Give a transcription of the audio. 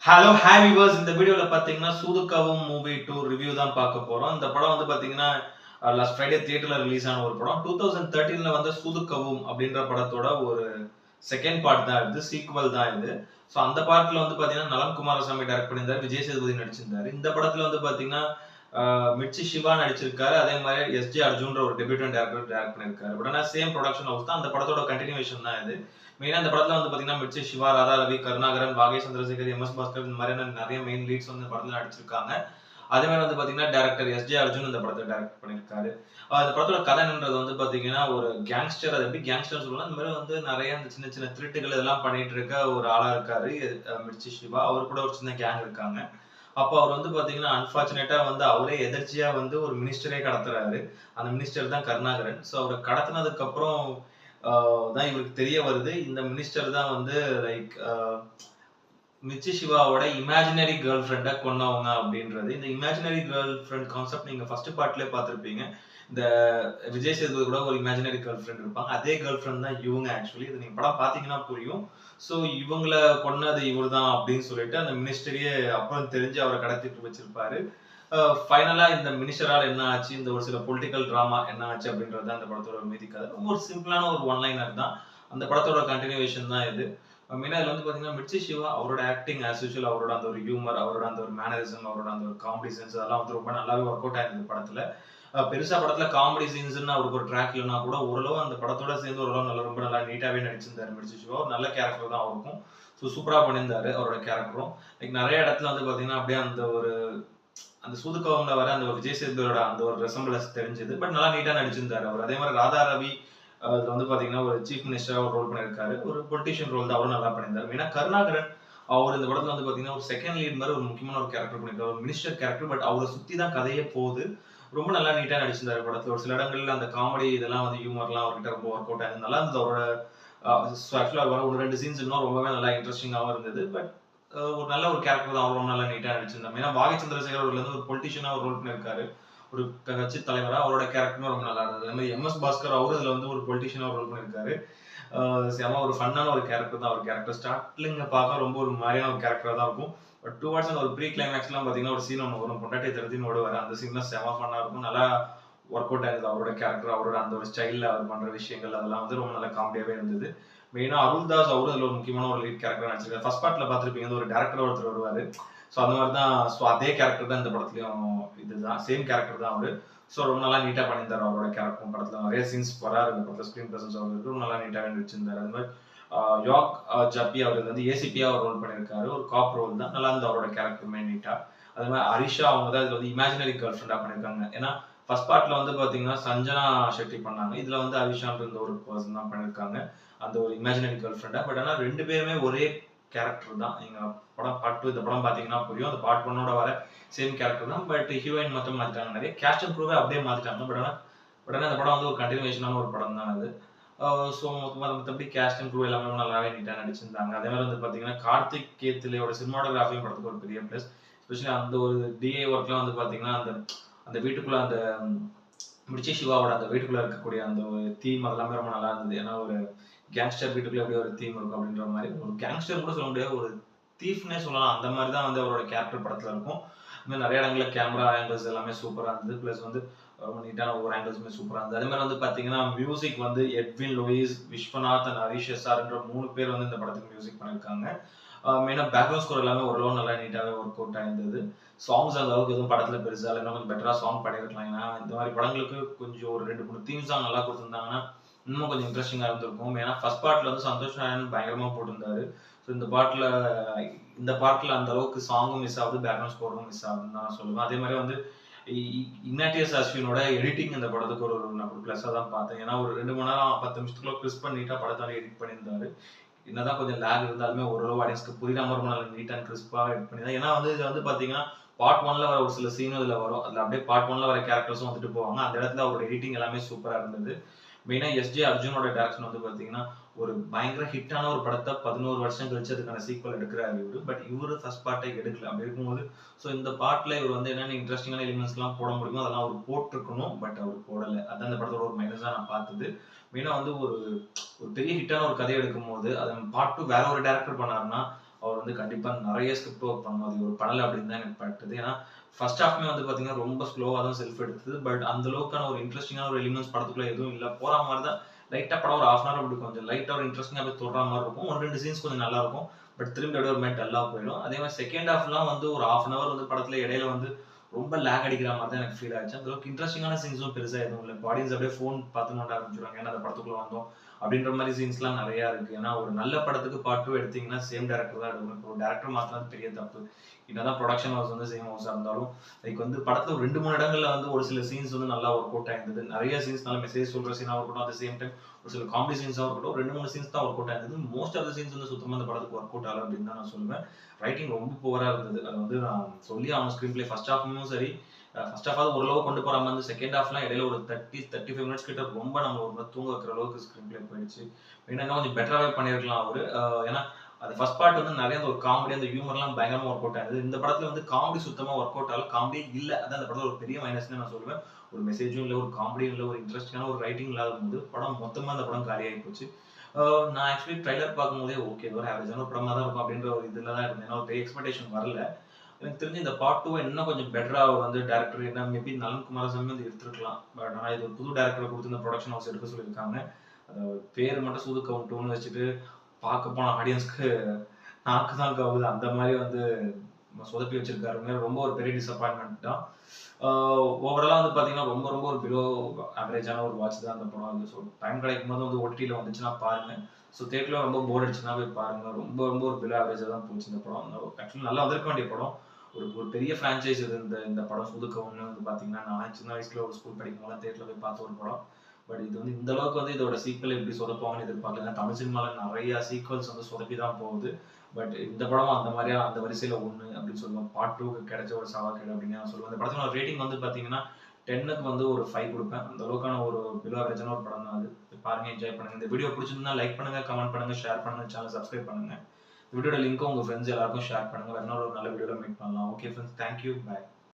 Hello hi viewers. இந்த வீடியோல பாத்தீங்கன்னா சூதுகவும் மூவி 2 ரிவ்யூ தான் பார்க்க போறோம். இந்த படம் வந்து பாத்தீங்கன்னா லாஸ்ட் ஃப்ரைடே தியேட்டர்ல ரிலீஸ் ஆன ஒரு படம். 2013ல வந்து சூதுகவும் அப்படின்ற படத்தோட ஒரு செகண்ட் பார்ட் தான் இது, சீக்வல் தான் இது. ஸோ அந்த பார்ட்ல வந்து பாத்தீங்கன்னா நலன் குமாரசாமி டைரக்ட் பண்ணியிருந்தாரு, விஜய் சேதுபதி நடிச்சிருந்தாரு. இந்த படத்துல வந்து பாத்தீங்கன்னா மிர்ச்சி சிவா நடிச்சிருக்காரு. அதே மாதிரி எஸ்ஜே அர்ஜுன்ற ஒரு டெபியூட்டன் டைரக்டர் டைரக்ட் பண்ணியிருக்காரு. பட் ஆனால் சேம் ப்ரொடக்ஷன் ஹவுஸ் தான். அந்த படத்தோட கண்டினியூஷன் தான் இது. மெயினா இந்த படத்துல வந்து பாத்தீங்கன்னா மிர்ச்சி சிவா, ராதா ரவி, கருணாகரன், வாகை சந்திரசேகர், எம் எஸ் பாஸ்கர் இந்த மாதிரியான நிறைய மெயின் லீட்ஸ் வந்து இந்த படத்துல நடிச்சிருக்காங்க. அதே மாதிரி வந்து பாத்தீங்கன்னா டைரக்டர் எஸ்ஜே அர்ஜுன் இந்த படத்தை டைரக்ட் பண்ணியிருக்காரு. இந்த படத்தோட கதைன்றது வந்து பாத்தீங்கன்னா ஒரு கேங்ஸ்டர். அது எப்படி கேங்ஸ்டர் சொல்லலாம், இந்த மாதிரி வந்து நிறைய இந்த சின்ன சின்ன திருட்டுகள் இதெல்லாம் பண்ணிட்டு இருக்க ஒரு ஆளா இருக்காரு மிர்ச்சி சிவா. அவர் கூட ஒரு சின்ன கேங் இருக்காங்க. அப்போ அவர் வந்து பாத்தீங்கன்னா அன்பார்ச்சுனேட்டா வந்து அவரே எதர்ச்சியா வந்து ஒரு மினிஸ்டரே கடத்துறாரு. அந்த மினிஸ்டர் தான் கருணாகரன். ஸோ அவரை கடத்தினதுக்கு அப்புறம் தான் இவருக்கு தெரிய வருது, இந்த மினிஸ்டர் தான் வந்து லைக் மிர்ச்சி சிவாவோட இமேஜினரி கேர்ள் ஃப்ரெண்டை கொன்னவங்க அப்படின்றது. இந்த இமேஜினரி கேர்ள் ஃப்ரெண்ட் கான்செப்ட் நீங்க ஃபர்ஸ்ட் பார்ட்லயே பார்த்திருப்பீங்க. இந்த விஜய் சேதுபதி கூட ஒரு இமேஜினரி கேர்ள் ஃப்ரெண்ட் இருப்பாங்க. அதே கேர்ள் ஃப்ரெண்ட் தான் இவங்க ஆக்சுவலி. இது நீங்க படம் பாத்தீங்கன்னா புரியும். ஸோ இவங்கள கொன்னது இவர் தான் அப்படின்னு சொல்லிட்டு அந்த மினிஸ்டரியே அப்புறம் தெரிஞ்சு அவரை கடத்திட்டு வச்சிருப்பாரு. ஃபைனலா இந்த மினிஸ்டரால் என்ன ஆச்சு, இந்த ஒரு சில பொலிட்டிக்கல் டிராமா என்ன ஆச்சு அப்படின்றது தான் இந்த படத்தோட மீதி கதை. ரொம்ப ஒரு சிம்பிளான ஒரு ஒன் லைனர் தான். அந்த படத்தோட கண்டினியூவேஷன் தான் இது. மெயினா இதுல வந்து பாத்தீங்கன்னா மிர்ச்சி சிவா அவரோட ஆக்டிங் ஆஸ் யூசுவல், அவரோட அந்த ஒரு ஹியூமர், அவரோட அந்த ஒரு மேனரிசம், அவரோட அந்த ஒரு காமெடி சென்ஸ் அதெல்லாம் வந்து ரொம்ப நல்லாவே ஒர்க் அவுட் ஆயிருந்தது படத்துல. பெருசா படத்துல காமெடி சீன்ஸ்ன்னு அவருக்கு ஒரு ட்ராக் இல்லைனா கூட ஓரளவு அந்த படத்தோட சேர்ந்து ஓரளவு நல்லா ரொம்ப நல்லா நீட்டாவே நடிச்சிருந்தாரு மிர்ச்சி சிவா. ஒரு நல்ல கேரக்டர் தான் அவருக்கும். சூப்பரா பண்ணியிருந்தாரு அவரோட கேரக்டரும். லைக் நிறைய இடத்துல வந்து பாத்தீங்கன்னா அப்படியே அந்த ஒரு அந்த சூதுக்கவம்ல வர அந்த ஒரு விஜய் சேதுபதியோட அந்த ஒரு ரெசம்பிளன்ஸ் தெரிஞ்சது. பட் நல்லா நீட்டா நடிச்சிருந்தாரு அவர். அதே மாதிரி ராதா ரவி அதுல வந்து பாத்தீங்கன்னா ஒரு சீஃப் மினிஸ்டரா ஒரு ரோல் பண்ணியிருக்காரு. ஒரு பொலிட்டிஷியன் ரோல் தான் அவரும் நல்லா பண்ணியிருந்தாரு. மெயினா கருணாகரன் அவர் இந்த படத்துல வந்து பாத்தீங்கன்னா ஒரு செகண்ட் லீட் மாதிரி ஒரு முக்கியமான ஒரு கேரக்டர் பண்ணியிருக்காரு. ஒரு மினிஸ்டர் கேரக்டர். பட் அவரை சுத்தி தான் கதையே போகுது. ரொம்ப நல்லா நீட்டா நடிச்சிருந்தாரு படத்துல. ஒரு சில இடங்கள்ல அந்த காமெடி இதெல்லாம் வந்து ஹியூமர்லாம் அவர்கிட்ட ரொம்ப ஒர்க் அவுட் ஆயிருந்தது. நல்லா இருந்தது அவரோட ஆக்சுவலா வர ஒரு ரெண்டு சீன்ஸ் இன்னும் ரொம்பவே நல்லா இன்ட்ரெஸ்டிங்காகவும் இருந்தது. பட் ஒரு நல்ல ஒரு கேரக்டர் தான். அவரும் நல்லா நீட்டா நடிச்சிருந்தாங்க. ஏன்னா வாகை சந்திரசேகர் அவர்கள் வந்து ஒரு பொலிட்டிஷியனா ஒரு ரோல் பண்ணியிருக்காரு. ஒரு கட்சி தலைவரா அவரோட கேரக்டரும் ரொம்ப நல்லா இருந்தது. அதே மாதிரி எம் எஸ் பாஸ்கர் அவரும் இதுல வந்து ஒரு பொலிட்டிஷியனா ரோல் பண்ணியிருக்காரு. செம ஒரு ஃபன்னான ஒரு கேரக்டர் தான் அவர் கேரக்டர். ஸ்டார்டிங்ல பார்க்க ரொம்ப ஒரு மாதிரியான ஒரு கேரக்டரா தான் இருக்கும். பட் டுவர்ட்ஸ் அந்த ஒரு ப்ரீ கிளைமேக்ஸ்லாம் பாத்தீங்கன்னா ஒரு சீன் ஒன்று வரும், பொண்டாட்டி தருத்தின்னு ஓடுவாரு. அந்த சீன்லாம் செம ஃபன்னா இருக்கும். நல்லா ஒர்க் அவுட் ஆயிருந்தது அவரோட கேரக்டர். அவரோட அந்த ஒரு ஸ்டைல்ல அவர் பண்ற விஷயங்கள் அதெல்லாம் வந்து ரொம்ப நல்லா காமெடியாவே இருந்தது. மெயினா அருள்தாஸ் அவரும் அதுல ஒரு முக்கியமான ஒரு லீட் கேரக்டர் நடிச்சிருக்காரு. ஃபர்ஸ்ட் பார்ட்ல பார்த்திருப்பீங்க, ஒரு டேரக்டர் ஒருத்தர் வருவாரு. ஸோ அந்த மாதிரி தான். ஸோ அதே கேரக்டர் தான் இந்த படத்துலயும். இதுதான் சேம் கேரக்டர் தான் அவரு. ஸோ ரொம்ப நல்லா நீட்டா பண்ணியிருந்தாரு அவரோட கேரக்டரும். படத்துல நிறைய சீன்ஸ் வராரு இந்த படத்துல. ஸ்கிரீன் பிரசன்ஸ் அவருக்கு ரொம்ப நல்லா நீட்டாவே நடிச்சிருந்தாரு. அது மாதிரி யாக் ஜப்பி அவர் வந்து ஏசிபியா ஒரு ரோல் பண்ணியிருக்காரு. ஒரு காப் ரோல் தான். நல்லா இருந்தது அவரோட கேரக்டருமே நீட்டா. அதே மாதிரி அரிஷா அவங்க தான் இதுல வந்து இமேஜினரி கேர்ள் ஃப்ரெண்டா பண்ணியிருக்காங்க. ஏன்னா ஃபர்ஸ்ட் பார்ட்ல வந்து பாத்தீங்கன்னா சஞ்சனா ஷெட்டி பண்ணாங்க. இதுல வந்து அரிஷான்ற ஒரு பர்சன் தான் பண்ணியிருக்காங்க அந்த ஒரு இமேஜினரி கேர்ள் ஃப்ரெண்டா. பட் ஆனா ரெண்டு பேருமே ஒரே கேரக்டர் தான். நீங்க படம் பார்ட் 2 இந்த படம் பாத்தீங்கன்னா புரியும். அந்த பார்ட் 1ஓட வர சேம் கேரக்டர் தான். பட் ஹீரோயின் மட்டும் மாத்திட்டாங்க. நிறைய கேஸ்ட் அண்ட் க்ரூவே அப்படியே மாத்திட்டாங்க. பட் ஆனா இந்த படம் வந்து ஒரு கண்டினியூவேஷனான ஒரு படம் தான் அது. ஸோ மத்தபடி கேஸ்ட் அண்ட் க்ரூ எல்லாமே நல்லாவே நீட்டா நடிச்சிருந்தாங்க. அதே மாதிரி வந்து பாத்தீங்கன்னா கார்த்திக் கேத்துலையோட சினிமாட்டோகிராஃபியும் படத்துக்கு ஒரு பெரிய பிளஸ். எஸ்பெஷலி அந்த ஒரு டிஐ ஒர்க்லாம் வந்து பாத்தீங்கன்னா அந்த அந்த வீட்டுக்குள்ள அந்த மிர்ச்சி சிவாவோட அந்த வீட்டுக்குள்ள இருக்கக்கூடிய அந்த ஒரு தீம் அதெல்லாமே ரொம்ப நல்லா இருந்தது. ஏன்னா ஒரு கேங்ஸ்டர் வீட்டுக்குள்ள எப்படி ஒரு தீம் இருக்கும் அப்படின்ற மாதிரி, ஒரு கேங்ஸ்டர் கூட சொல்ல முடியாது, ஒரு தீஃப்னே சொல்லலாம். அந்த மாதிரி தான் வந்து அவரோட கேரக்டர் படத்துல இருக்கும். இன்னும் நிறைய இடங்கள்ல கேமரா ஆங்கிள்ஸ் எல்லாமே சூப்பரா இருந்தது. பிளஸ் வந்து ரொம்ப நீட்டான ஒவ்வொரு ஆங்கிள்ஸுமே சூப்பரா இருந்தது. அதே மாதிரி வந்து பாத்தீங்கன்னா மியூசிக் வந்து Edwin Louis, Viswanath and Harish எஸ்ஆர்ன்ற 3 பேர் வந்து இந்த படத்துக்கு மியூசிக் பண்ணியிருக்காங்க. மெயினா பேக்ரவுண்ட் ஸ்கோர் எல்லாமே ஓரளவு நல்லா நீட்டாவே ஒர்க் அவுட் ஆயிருந்தது. சாங்ஸ் அந்த அளவுக்கு எதுவும் படத்துல பெருசா இல்ல. இன்னும் கொஞ்சம் பெட்டரா சாங் பண்ணியிருக்கலாம். ஏன்னா இந்த மாதிரி படங்களுக்கு கொஞ்சம் ஒரு 2, 3 தீம் சாங் நல்லா கொடுத்திருந்தாங்கன்னா இன்னும் கொஞ்சம் இன்ட்ரெஸ்டிங்கா இருந்திருக்கும். ஏன்னா ஃபர்ஸ்ட் பார்ட்ல வந்து சந்தோஷ் நாராயணன் பயங்கரமா போட்டிருந்தாரு. ஸோ இந்த பார்ட்ல அந்த அளவுக்கு சாங்கும் மிஸ் ஆகுது, பேக்ரவுண்ட் ஸ்கோரும் மிஸ் ஆகுதுன்னு தான் நான் சொல்லுவேன். அதே மாதிரி வந்து இக்னாட்டியஸ் அஸ்வினோட எடிட்டிங் இந்த படத்துக்கு ஒரு பிளஸ்ஸா தான் பார்த்தேன். ஏன்னா ஒரு 2 மணி நேரம் 10 நிமிஷத்துக்குள்ள கிறிஸ்பா நீட்டா படத்தால எடிட் பண்ணியிருந்தாரு. என்னதான் கொஞ்சம் லேக் இருந்தாலுமே ஓரளவு ஆடியன்ஸ்க்கு புரியுற மாதிரி ரொம்ப நல்லா நீட் அண்ட் கிறிஸ்பா எடிட் பண்ணிதான். ஏன்னா வந்து இது வந்து பாத்தீங்கன்னா பார்ட் 1ல வர ஒரு சில சீனும் இதுல வரும். அதுல அப்படியே பார்ட் 1ல வர கேரக்டர்ஸும் வந்துட்டு போவாங்க. அந்த இடத்துல அவரோட எடிட்டிங் எல்லாமே சூப்பரா இருந்தது. மெயினா எஸ்ஜே அர்ஜுனோட டைரக்ஷன் வந்து பாத்தீங்கன்னா ஒரு பயங்கர ஹிட்டான ஒரு படத்தை 11 வருஷம் கழிச்சு அதுக்கான சீக்வல் எடுக்கிறாரு இவரு. பட் இவரு ஃபர்ஸ்ட் பார்ட்டை எடுக்கல. அப்படி இருக்கும்போது ஸோ இந்த பார்ட்ல இவர் வந்து என்னென்ன இன்ட்ரெஸ்டிங்கான எலிமெண்ட்ஸ் எல்லாம் போட முடியுமோ அதெல்லாம் அவர் போட்டிருக்கணும். பட் அவர் போடல. அதான் இந்த படத்தோட ஒரு மைனஸா நான் பார்த்தது. மெயினா வந்து ஒரு ஒரு பெரிய ஹிட்டான ஒரு கதை எடுக்கும் போது அதை பார்ட் 2 வேற ஒரு டேரக்டர் பண்ணாருன்னா அவர் வந்து கண்டிப்பா நிறைய ஸ்கிரிப்ட் ஒர்க் பண்ணணும். அது ஒரு பண்ணல அப்படின்னு தான் எனக்கு பட்டுது. ஏன்னா ஃபர்ஸ்ட் ஹாஃப்மே வந்து பாத்தீங்கன்னா ரொம்ப ஸ்லோவா தான் செல்ஃப் எடுத்தது. பட் அந்த அளவுக்கான ஒரு இன்ட்ரெஸ்டிங்கான ஒரு எலிமெண்ட்ஸ் படத்துக்குள்ள எதுவும் இல்ல. போற மாதிரி தான் லைட்டா படம் ஒரு ஹாஃப் அன் ஹவர் அப்படி கொஞ்சம் லைட்டா ஒரு இன்ட்ரெஸ்டிங்கா போய் தொடர மாதிரி இருக்கும். ஒரு 2 சீன்ஸ் கொஞ்சம் நல்லா இருக்கும். பட் திரும்பி அப்படியே ஒரு மாதிரி டல்லா போயிடும். அதே மாதிரி செகண்ட் ஹாஃப்லாம் வந்து ஒரு ஹாஃப் அன் ஹவர் வந்து படத்துல இடையில வந்து ரொம்ப லேக் அடிக்கிற மாதிரி தான் எனக்கு ஃபீல் ஆச்சு. அந்த அளவுக்கு இன்ட்ரெஸ்டிங்கான சீன்ஸும் பெருசா எதுவும் இல்லை. ஆடியன்ஸ் அப்படியே ஃபோன் பார்த்து நோண்ட ஆரம்பிச்சிருவாங்க. ஏன்னா அந்த படத்துக்குள்ள வந்தோம் அப்படின்ற மாதிரி சீன்ஸ்லாம் நிறைய இருக்கு. ஏன்னா ஒரு நல்ல படத்துக்கு பார்ட் 2 எடுத்தீங்கன்னா சேம் டேரக்டர் தான் எடுக்கணும். இப்போ டேரக்டர் மாத்தினது பெரிய தப்பு. என்னதான் ப்ரொடக்ஷன் ஹவுஸ் வந்து சேம் ஹவுஸா இருந்தாலும் லைக் வந்து படத்துல ஒரு 2, 3 இடங்கள்ல வந்து ஒரு சில சீன்ஸ் வந்து நல்லா ஒர்க் அவுட் ஆயிருந்தது. நிறைய சீன்ஸ் நல்ல மெசேஜ் சொல்ற சீனா இருக்கட்டும், அட் சேம் டைம் ஒரு சில காமெடி சீன்ஸா இருக்கட்டும், 2, 3 சீன்ஸ் தான் ஒர்க் அவுட் ஆயிருந்தது. மோஸ்ட் ஆஃப் த சீன்ஸ் வந்து சுத்தமா அந்த படத்துக்கு ஒர்க் அவுட் ஆகல அப்படின்னு தான் நான் சொல்லுவேன். ரைட்டிங் ரொம்ப புவரா இருந்தது. அது வந்து நான் சொல்லி அவன் ஸ்கிரீன் பிளே ஃபர்ஸ்ட் ஹாஃப்மும் சரி, ஃபர்ஸ்ட் ஹாஃப் ஓரளவு கொண்டு போற மாதிரி இருந்து செகண்ட் ஹாஃப்லாம் இடையில ஒரு 30, 35 மினிட்ஸ் கிட்ட ரொம்ப நம்ம ஒரு தூங்க வைக்கிற அளவுக்கு ஸ்கிரீன் பிளே போயிடுச்சு. மெயினா கொஞ்சம் பெட்டராவே பண்ணியிருக்கலாம் அவரு. ஏன்னா அது ஃபர்ஸ்ட் பார்ட் வந்து நிறைய அந்த ஒரு காமெடி அந்த ஹியூமர்லாம் பயங்கரமா ஒர்க் அவுட் ஆகுது. இந்த படத்துல வந்து காமெடி சுத்தமா ஒர்க் அவுட் ஆகல. காமெடியே இல்ல. அதான் அந்த படத்துல ஒரு பெரிய மைனஸ்னு நான் சொல்லுவேன். ஒரு மெசேஜும் இல்ல, ஒரு காமெடியும் இல்ல, ஒரு இன்ட்ரெஸ்டிங்கான ஒரு ரைட்டிங் இல்லாத போது படம் மொத்தமா அந்த படம் காலியாகி போச்சு. நான் ஆக்சுவலி ட்ரைலர் பார்க்கும்போதே ஓகே ஒரு ஆவரேஜான ஒரு படமா தான் இருக்கும் அப்படின்ற ஒரு இதுல தான் இருந்தேன். ஏன்னா ஒரு பெரிய எக்ஸ்பெக்டேஷன் வரல. எனக்கு தெரிஞ்சு இந்த பார்ட் 2 இன்னும் கொஞ்சம் பெட்டரா வந்து டைரக்டர் என்ன மேபி நலன் குமாரசாமி வந்து எடுத்திருக்கலாம். பட் ஆனா இது ஒரு புது டைரக்டரை கொடுத்து இந்த ப்ரொடக்ஷன் ஹவுஸ் எடுக்க சொல்லியிருக்காங்க. பேர் மட்டும் சூது கவுன் 2ன்னு வச்சுட்டு பார்க்க போன ஆடியன்ஸ்க்கு நாக்கு தான் கவுது. அந்த மாதிரி வந்து சொதப்பி வச்சிருக்காருங்க. ரொம்ப ஒரு பெரிய டிசப்பாயின்மெண்ட் தான். ஓவராலா வந்து பார்த்தீங்கன்னா, ரொம்ப ரொம்ப ஒரு பிலோ ஆவரேஜான ஒரு வாட்ச் தான் அந்த படம் வந்து. ஸோ டைம் கிடைக்கும்போது வந்து ஓடிடில வந்துச்சுன்னா பாருங்க. ஸோ தியேட்டர்ல ரொம்ப போர் அடிச்சுன்னா போய் பாருங்க. ரொம்ப ரொம்ப ஒரு பிலோ ஆவரேஜா தான் போச்சு இந்த படம். ஆக்சுவலி நல்லா வந்திருக்க வேண்டிய படம். ஒரு ஒரு பெரிய ஃப்ரான்ச்சைஸ் இது இந்த இந்த படம் சூதுக்கவுன்னு வந்து பார்த்தீங்கன்னா, நான் சின்ன வயசுல ஒரு ஸ்கூல் படிக்கும்போது தியேட்டர்ல போய் பார்த்த ஒரு படம். பட் இது வந்து இந்த அளவுக்கு வந்து இதோட சீக்வல் எப்படி சொதப்புவாங்கன்னு எதிர்பார்க்கல. ஏன்னா தமிழ் சினிமால நிறைய சீக்வல்ஸ் வந்து சொதப்பி தான் போகுது. பட் இந்த படம் அந்த மாதிரியா அந்த வரிசையில ஒண்ணு அப்படின்னு சொல்லுவேன். பார்ட் 2க்கு கிடைச்ச ஒரு சவால்கேடு அப்படின்னு நான் சொல்லுவேன். இந்த படத்தோட ரேட்டிங் வந்து பார்த்தீங்கன்னா, 10க்கு வந்து ஒரு 5 குடுப்பேன். அந்த அளவுக்கான ஒரு பிலோ ஆவரேஜான ஒரு படம் தான் அது. பாருங்க, என்ஜாய் பண்ணுங்க. இந்த வீடியோ பிடிச்சிருந்தா லைக் பண்ணுங்க, கமெண்ட் பண்ணுங்க, ஷேர் பண்ணுங்க, சேனல் சப்ஸ்கிரைப் பண்ணுங்க. இந்த வீடியோட லிங்க்கும் உங்க ஃப்ரெண்ட்ஸ் எல்லாருக்கும் ஷேர் பண்ணுங்க. வேற இன்னொரு நல்ல வீடியோல மீட் பண்ணலாம். Okay friends, thank you, by.